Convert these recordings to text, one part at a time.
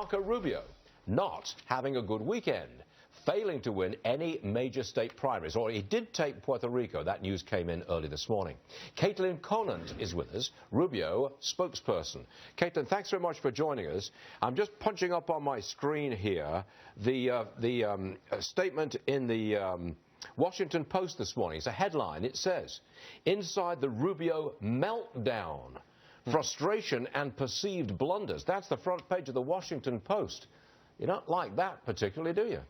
Marco Rubio not having a good weekend, failing to win any major state primaries. Or he did take Puerto Rico. That news came in early this morning. Conant is with us, Rubio spokesperson. Caitlin, thanks very much for joining us. I'm just punching up on my screen here the statement in the Washington Post this morning. It's a headline. It says, "Inside the Rubio meltdown, frustration and perceived blunders." That's the front page of the Washington Post. You don't like that particularly, do you?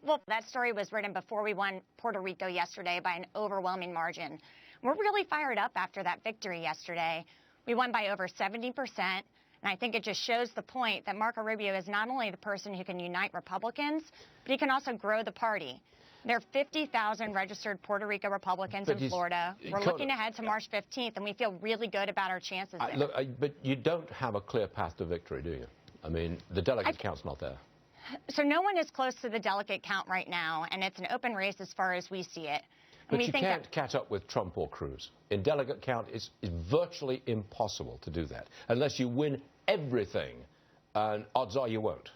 Well, that story was written before we won Puerto Rico yesterday by an overwhelming margin. We're really fired up after that victory yesterday. We won by over 70%, and I think it just shows the point that Marco Rubio is not only the person who can unite Republicans, but he can also grow the party. There are 50,000 registered Puerto Rico Republicans in Florida. We're looking ahead to March 15th, and we feel really good about our chances there. Look, but you don't have a clear path to victory, do you? I mean, the delegate count's not there. So no one is close to the delegate count right now, and it's an open race as far as we see it. And but you can't catch up with Trump or Cruz. In delegate count, it's virtually impossible to do that unless you win everything, and odds are you won't.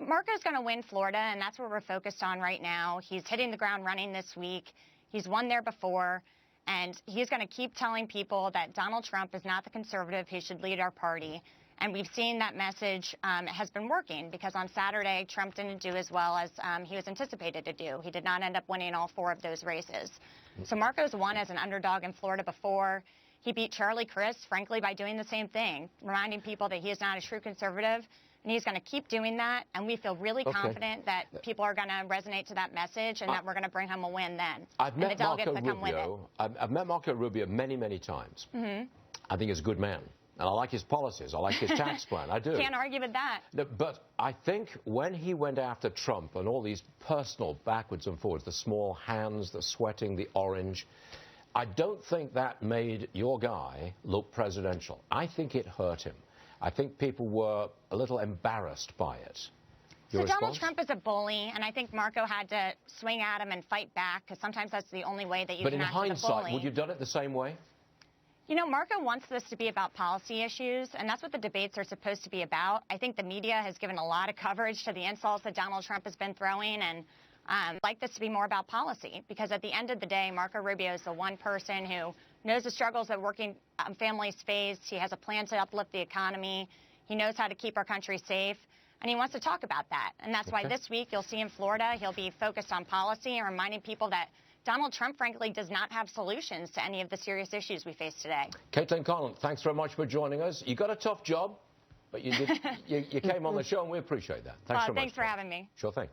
Marco's going to win Florida, and that's what we're focused on right now. He's hitting the ground running this week. He's won there before, and he's going to keep telling people that Donald Trump is not the conservative who should lead our party. And we've seen that message has been working, because on Saturday, Trump didn't do as well as he was anticipated to do. He did not end up winning all 4 of those races. So Marco's won as an underdog in Florida before. He beat Charlie Crist, frankly, by doing the same thing, reminding people that he is not a true conservative. And he's going to keep doing that. And we feel really confident that people are going to resonate to that message, and that we're going to bring home a win then. I've met Marco Rubio many, many times. I think he's a good man. And I like his policies. I like his tax plan. I do. Can't argue with that. But I think when he went after Trump and all these personal backwards and forwards, the small hands, the sweating, the orange, I don't think that made your guy look presidential. I think it hurt him. I think people were a little embarrassed by it. So Donald Trump is a bully, and I think Marco had to swing at him and fight back, because sometimes that's the only way that you can act as a bully. But in hindsight, would you have done it the same way? You know, Marco wants this to be about policy issues, and that's what the debates are supposed to be about. I think the media has given a lot of coverage to the insults that Donald Trump has been throwing, and I'd like this to be more about policy, because at the end of the day, Marco Rubio is the one person who knows the struggles that working families face. He has a plan to uplift the economy. He knows how to keep our country safe, and he wants to talk about that. And that's why this week you'll see in Florida, he'll be focused on policy and reminding people that Donald Trump, frankly, does not have solutions to any of the serious issues we face today. Conant, thanks very much for joining us. You got a tough job, but you came on the show, and we appreciate that. Thanks so much. Thanks for having me. Sure thing.